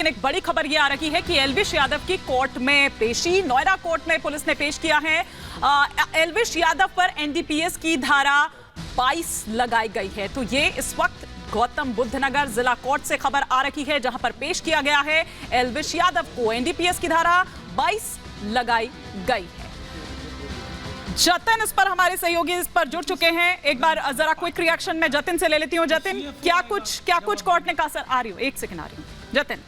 एक बड़ी खबर ये आ रही है कि एल्विश यादव की कोर्ट में पेशी, नोएडा कोर्ट में पुलिस ने पेश किया है। एल्विश यादव पर एनडीपीएस की धारा 22 लगाई गई है। तो ये इस वक्त गौतम बुद्ध नगर जिला कोर्ट से खबर आ रही है, जहां पर पेश किया गया है एल्विश यादव को एनडीपीएस की धारा 22 लगाई गई है। जतिन इस पर हमारे सहयोगी इस पर जुड़ चुके हैं। एक बार जरा क्विक रिएक्शन में जतिन से ले लेती हूँ। जतिन, क्या कुछ कोर्ट ने कहा? सर आ रही हूँ, एक सेकंड आ रही हूँ। जतिन,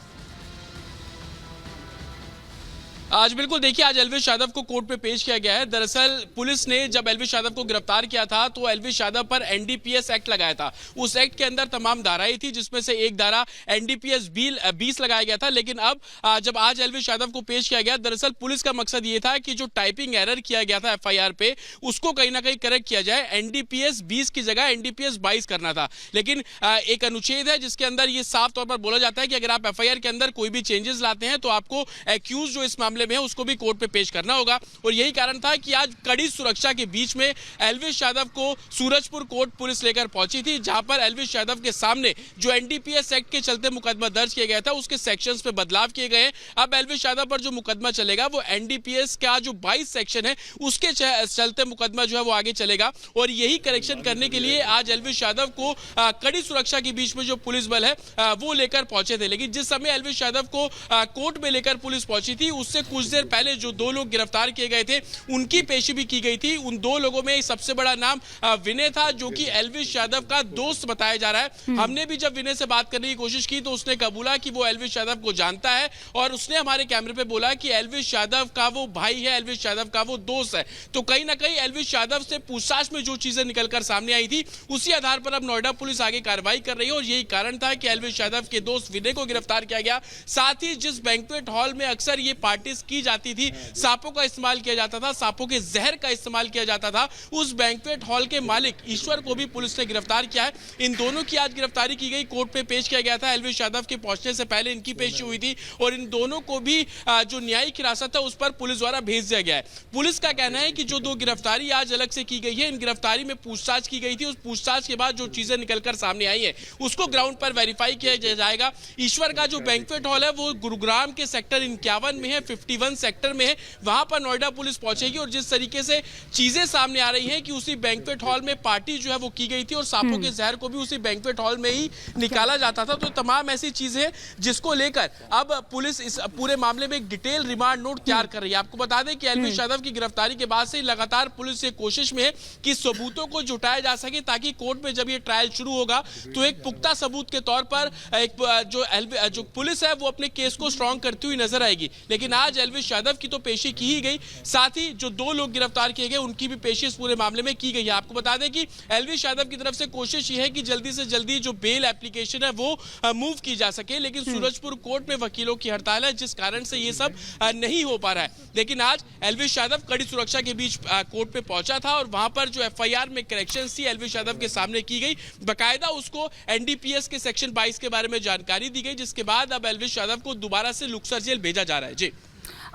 आज बिल्कुल देखिए, आज एल्विश यादव को कोर्ट में पेश किया गया है। दरअसल पुलिस ने जब एल्विश यादव को गिरफ्तार किया था तो एल्विश यादव पर एनडीपीएस एक्ट लगाया था। उस एक्ट के अंदर तमाम धाराएं थी, जिसमें से एक धारा एनडीपीएस 20 लगाया गया था। लेकिन अब जब आज एल्विश यादव को पेश किया गया, दरअसल पुलिस का मकसद ये था कि जो टाइपिंग एरर किया गया था एफआईआर पे, उसको कहीं ना कहीं करेक्ट किया जाए। एनडीपीएस 20 की जगह एनडीपीएस 22 करना था। लेकिन एक अनुच्छेद है जिसके अंदर ये साफ तौर पर बोला जाता है कि अगर आप एफआईआर के अंदर कोई भी चेंजेस लाते हैं तो आपको एक्यूज जो इस मामले में है उसको भी कोर्ट पे पेश करना होगा। और यही कारण था कि आज कड़ी सुरक्षा के बीच में एल्विश यादव को सूरजपुर कोर्ट पुलिस लेकर पहुंची थी, जहां पर एल्विश यादव के सामने जो एनडीपीएस एक्ट के चलते मुकदमा दर्ज किया गया था उसके सेक्शंस पे बदलाव किए गए हैं। अब एल्विश यादव पर जो मुकदमा चलेगा वो एनडीपीएस का जो 22 सेक्शन है उसके चलते मुकदमा जो है वो आगे चलेगा। और यही करेक्शन करने के लिए आज एल्विश यादव को कड़ी सुरक्षा के बीच में जो पुलिस बल है वो लेकर पहुंचे थे। लेकिन जिस समय एल्विश यादव को कोर्ट में लेकर पुलिस पहुंची थी, उससे कुछ देर पहले जो दो लोग गिरफ्तार किए गए थे उनकी पेशी भी की गई थी। उन दो लोगों में सबसे बड़ा नाम विनय था, जो कि एल्विश यादव का दोस्त बताया जा रहा है। हमने भी जब विनय से बात करने की कोशिश की तो उसने कबूला कि वो एल्विश यादव को जानता है और उसने हमारे कैमरे पे बोला कि एल्विश यादव का वो भाई है, एल्विश यादव का वो दोस्त है। तो कहीं ना कहीं एल्विश यादव से पूछताछ में जो चीजें निकलकर सामने आई थी उसी आधार पर अब नोएडा पुलिस आगे कार्रवाई कर रही है। और यही कारण था कि एल्विश यादव के दोस्त विनय को गिरफ्तार किया गया। साथ ही जिस बैंक्वेट हॉल में अक्सर ये पार्टीज की जाती थी, सांपों का इस्तेमाल किया जाता था, सांपों के जहर का इस्तेमाल किया जाता था, उस बैंक्वेट हॉल के मालिक ईश्वर को भी पुलिस ने गिरफ्तार किया है। इन दोनों की आज गिरफ्तारी की गई, कोर्ट पे पेश किया गया था। एल्विश यादव के पहुंचने से पहले इनकी पेशी हुई थी और इन दोनों को भी जो न्यायिक हिरासत है उस पर पुलिस द्वारा भेज दिया गया है। पुलिस का कहना है कि जो दो गिरफ्तारी आज अलग से की गई है, इन गिरफ्तारी में पूछताछ की गई थी। उस पूछताछ के बाद जो चीजें निकलकर सामने आई है उसको ग्राउंड पर वेरीफाई किया जाएगा। ईश्वर का जो बैंक्वेट हॉल है वो गुरुग्राम के सेक्टर 51 में है, 51 सेक्टर में है। वहां पर नोएडा पुलिस पहुंचेगी और जिस तरीके से चीजें सामने आ रही हैं कि उसी बैंक्वेट हॉल में पार्टी जो है वो की गई थी और सांपों के जहर को भी उसी बैंक्वेट हॉल में ही निकाला जाता था। तो तमाम ऐसी चीजें जिसको लेकर अब पुलिस इस पूरे मामले में एक डिटेल रिमांड नोट तैयार कर रही है। आपको बता दें कि एल्विश यादव की गिरफ्तारी के बाद से लगातार पुलिस ये कोशिश में है कि सबूतों को जुटाया जा सके, ताकि कोर्ट में जब ये ट्रायल शुरू होगा तो एक पुख्ता सबूत के तौर पर एक जो पुलिस है वो अपने केस को स्ट्रॉन्ग करती हुई नजर आएगी। लेकिन आज एल्विश यादव की तो पेशी की ही गई, साथ ही जो दो लोग गिरफ्तार किए गए उनकी भी पेशी इस पूरे मामले में की गई है। आपको बता दें कि एल्विश यादव की तरफ से कोशिश ये है कि जल्दी से जल्दी जो बेल एप्लीकेशन है वो मूव की जा सके, लेकिन सूरजपुर कोर्ट में वकीलों की हड़ताल है, जिस कारण से ये सब नहीं हो पा रहा है। लेकिन आज एल्विश यादव कड़ी सुरक्षा के बीच कोर्ट में पहुंचा था और वहां पर जो एफआईआर में करेक्शन थी एल्विश यादव के सामने की गई। बाकायदा उसको एनडीपीएस के सेक्शन 22 के बारे में जानकारी दी गई, जिसके बाद अब एल्विश यादव को दोबारा से लुक्सर जेल भेजा जा रहा है। जी,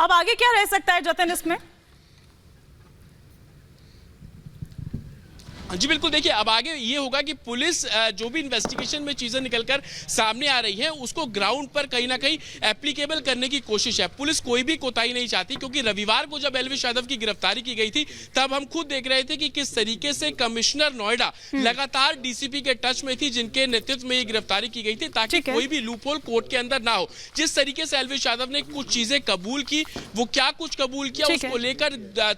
अब आगे क्या रह सकता है जतिन इसमें? जी बिल्कुल, देखिए अब आगे ये होगा कि पुलिस जो भी इन्वेस्टिगेशन में चीजें निकलकर सामने आ रही हैं उसको ग्राउंड पर कहीं ना कहीं एप्लीकेबल करने की कोशिश है। पुलिस कोई भी कोताही नहीं चाहती, क्योंकि रविवार को जब एल्विश यादव की गिरफ्तारी की गई थी तब हम खुद देख रहे थे कि किस तरीके से कमिश्नर नोएडा लगातार डीसीपी के टच में थी, जिनके नेतृत्व में ये गिरफ्तारी की गई थी, ताकि कोई भी लूपहोल कोर्ट के अंदर ना हो। जिस तरीके से एल्विश यादव ने कुछ चीजें कबूल की, वो क्या कुछ कबूल किया उसको लेकर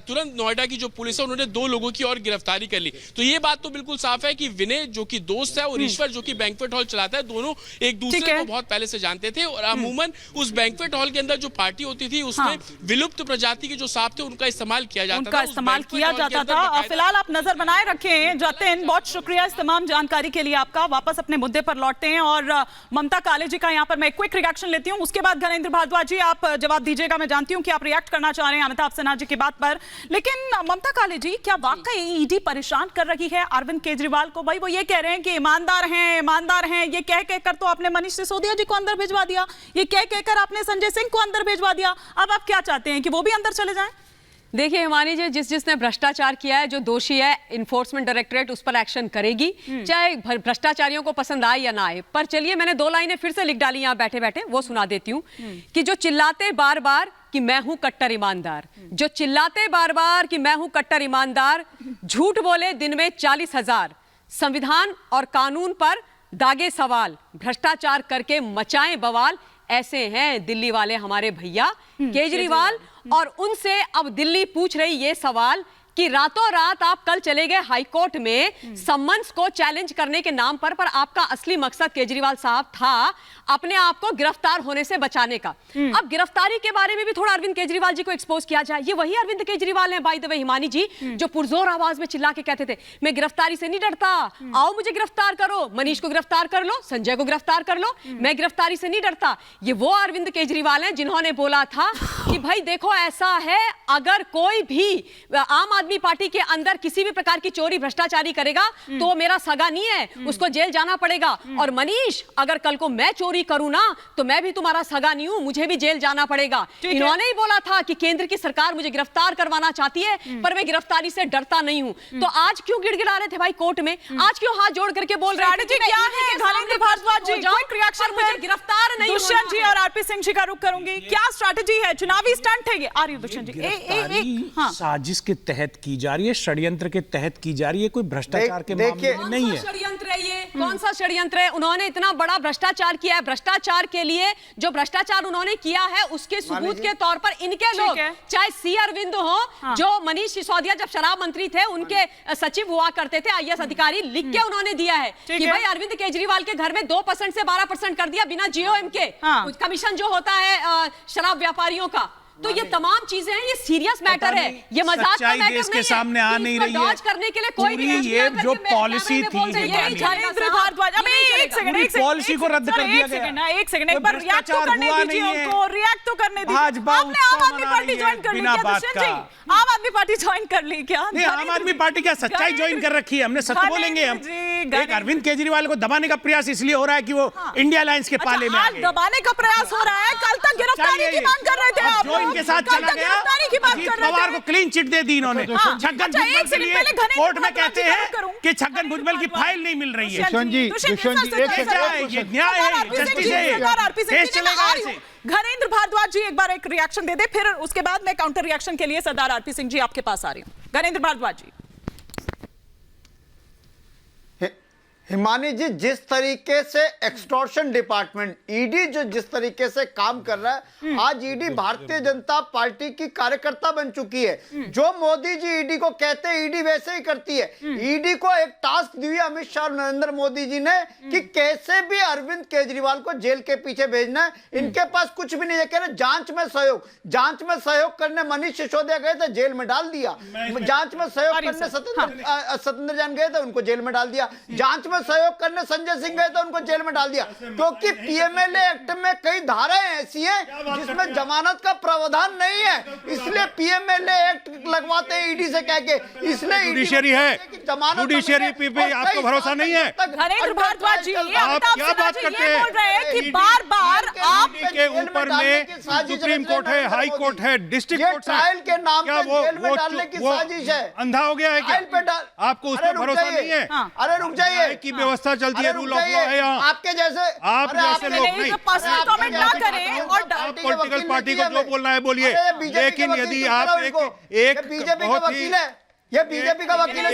तुरंत नोएडा की जो पुलिस है उन्होंने दो लोगों की और गिरफ्तारी कर ली। तो ये बात तो बिल्कुल साफ है कि विनय जो कि दोस्त है और ईश्वर जो कि बैंक्वेट हॉल चलाता है, दोनों एक दूसरे को बहुत पहले से जानते थे। और अमूमन उस बैंक्वेट हॉल के अंदर जो पार्टी होती थी उसमें विलुप्त प्रजाति के जो सांप थे उनका इस्तेमाल किया जाता था। फिलहाल आप नजर बनाए रखें। जतिन, बहुत शुक्रिया इस तमाम जानकारी के लिए आपका। वापस अपने मुद्दे पर लौटते हैं और ममता काले जी का यहाँ पर मैं क्विक रिएक्शन लेती हूँ, उसके बाद घरेंद्र भारद्वाज जी आप जवाब दीजिएगा। मैं जानती हूँ कि आप रिएक्ट करना चाह रहे हैं अमिताभ सिन्हा जी की बात पर, लेकिन ममता काले जी, क्या वाकई ईडी परेशान कर रही है अरविंद केजरीवाल को? भाई वो ये कह रहे हैं कि ईमानदार हैं, ये कह कहकर तो आपने मनीष सिसोदिया जी को अंदर भिजवा दिया, ये कह कहकर आपने संजय सिंह को अंदर भिजवा दिया। अब आप क्या चाहते हैं कि वो भी अंदर चले जाएं? देखिए हिमानी जी, जिसने भ्रष्टाचार किया है, जो दोषी है, इन्फोर्समेंट डायरेक्टरेट उस पर एक्शन करेगी, चाहे भ्रष्टाचारियों को पसंद आए या ना आए। पर चलिए, मैंने 2 लाइनें फिर से लिख डाली यहाँ बैठे बैठे, वो सुना देती हूँ कि जो चिल्लाते बार बार कि मैं हूं कट्टर ईमानदार, जो चिल्लाते बार बार कि मैं हूं कट्टर ईमानदार, झूठ बोले दिन में 40,000, संविधान और कानून पर दागे सवाल, भ्रष्टाचार करके मचाएं बवाल, ऐसे हैं दिल्ली वाले हमारे भैया केजरीवाल। और उनसे अब दिल्ली पूछ रही ये सवाल कि रातों रात आप कल चले गए हाईकोर्ट में सम्मन्स को चैलेंज करने के नाम पर आपका असली मकसद केजरीवाल साहब था अपने आप को गिरफ्तार होने से बचाने का। अब गिरफ्तारी के बारे में भी थोड़ा अरविंद केजरीवाल जी को एक्सपोज किया जाए। ये वही अरविंद केजरीवाल हैं बाय द वे हिमानी जी, जो पुरजोर आवाज में चिल्ला के कहते थे मैं गिरफ्तारी से नहीं डरता, आओ मुझे गिरफ्तार करो, मनीष को गिरफ्तार कर लो, संजय को गिरफ्तार कर लो, मैं गिरफ्तारी से नहीं डरता। ये वो अरविंद केजरीवाल हैं जिन्होंने बोला था कि भाई देखो ऐसा है, अगर कोई भी आम आदमी पार्टी के अंदर किसी भी प्रकार की चोरी भ्रष्टाचारी करेगा तो वो मेरा सगा नहीं है, उसको जेल जाना पड़ेगा। और मनीष, अगर कल को मैं चोरी करूं ना तो मैं भी तुम्हारा सगा नहीं हूं, मुझे भी जेल जाना पड़ेगा। इन्होंने ही बोला था कि केंद्र की सरकार मुझे गिरफ्तार करवाना चाहती है पर मैं गिरफ्तारी से डरता नहीं हूं। तो आज क्यों गिड़गिड़ा रहे थे भाई कोर्ट में? आज क्यों हाथ जोड़ करके बोल रहे थे क्या है? धर्मेंद्र भारद्वाज जी, क्विक रिएक्शन, मुझे गिरफ्तार नहीं। दुष्यंत जी और आरपी सिंह जी का रुख करूंगी, क्या स्ट्रैटेजी है? चुनावी स्टंट है ये? आ रही है दुष्यंत जी। साजिश के तहत की जा रही है, षड्यंत्र के तहत की जा रही है, कोई भ्रष्टाचार के मामले में नहीं है। षड्यंत्र है ये? कौन सा षड्यंत्र है? उन्होंने इतना बड़ा भ्रष्टाचार किया है, भ्रष्टाचार के लिए जो भ्रष्टाचार उन्होंने किया है उसके सबूत के तौर पर इनके लोग, चाहे सी अरविंद हो, जो मनीष सिसोदिया जब शराब मंत्री थे उनके सचिव हुआ करते थे, आईएएस अधिकारी, लिख के उन्होंने दिया है कि भाई अरविंद केजरीवाल के घर में 2% से 12% कर दिया बिना जीओएम के कमीशन जो होता है शराब व्यापारियों का। तो ये तमाम चीजें हैं, ये सीरियस मैटर है, ये मजाक का मैटर नहीं है। सामने आ नहीं रही है। डॉज करने के लिए कोई भी ये जो पॉलिसी थी, धर्मेंद्र भारद्वाज, एक सेकंड, पॉलिसी को रद्द कर दिया गया। एक सेकंड, एक बार रिएक्ट तो करने दीजिए उनको, रिएक्ट तो करने दीजिए। आपने आम आदमी पार्टी ज्वाइन कर ली क्या दुष्यंत जी? आम आदमी पार्टी ज्वाइन कर ली क्या? नहीं, आम आदमी पार्टी क्या सच्चाई ज्वाइन कर रखी है, हमने सच बोलेंगे हम। एक अरविंद केजरीवाल को दबाने का प्रयास इसलिए हो रहा है कि वो इंडिया अलायंस के पाले में आ गए। दबाने का प्रयास हो रहा है, कल तक गिरफ्तारी की मांग कर रहे थे आप, जो इनके साथ चला गया, अजीत पवार को क्लीन चिट दे दी इन्होंने। छगन भुजबल के लिए कोर्ट में कहते हैं कि छगन भुजबल की फाइल नहीं मिल रही है। दुष्यंत जी, ये न्याय है, जस्टिस है, देश चलेगा ऐसे। धर्मेंद्र भारद्वाज जी एक बार एक रिएक्शन दे दे, फिर उसके बाद मैं काउंटर रिएक्शन के लिए सरदार आरपी सिंह जी आपके पास आ रही हूं। धर्मेंद्र भारद्वाज जी। हिमानी जी, जिस तरीके से एक्सटॉर्शन डिपार्टमेंट ईडी जो जिस तरीके से काम कर रहा है, आज ईडी भारतीय जनता पार्टी की कार्यकर्ता बन चुकी है। जो मोदी जी ईडी को कहते हैं ईडी वैसे ही करती है। ईडी को एक टास्क दी है अमित शाह और नरेंद्र मोदी जी ने कि कैसे भी अरविंद केजरीवाल को जेल के पीछे भेजना है। इनके पास कुछ भी नहीं है, कह रहे जांच में सहयोग करने मनीष सिसोदिया गए थे, जेल में डाल दिया। जांच में सहयोग करने सत्येंद्र जैन गए थे, उनको जेल में डाल दिया। जांच में सहयोग करने संजय सिंह गए तो उनको जेल में डाल दिया, क्योंकि पीएमएलए एक्ट में कई धाराएं ऐसी हैं जिसमें जमानत का प्रावधान नहीं है, इसलिए पीएमएलए एक्ट लगवाते हैं ईडी से कह के। इसलिए जुडिशरी है, जुडिशरी पे आपको भरोसा नहीं है? धर्मेंद्र भारद्वाज जी, आप क्या बात करते हैं? बोल रहे हैं कि बार-बार आप के ऊपर में सुप्रीम कोर्ट है, हाई कोर्ट है, डिस्ट्रिक्ट कोर्ट है, ट्रायल के नाम पे जेल में डालने की साजिश है। अंधा हो गया है क्या? आपको उस पर भरोसा नहीं है? अरे रुक जाइए, की व्यवस्था चलती है, रूल ऑफ लॉ है यहाँ। आपके जैसे आप जैसे लोग नहीं, पर्सनल कमेंट ना करें और पॉलिटिकल पार्टी को जो बोलना है बोलिए, लेकिन यदि आप एक बीजेपी का वकील है, ये बीजेपी का वकील है।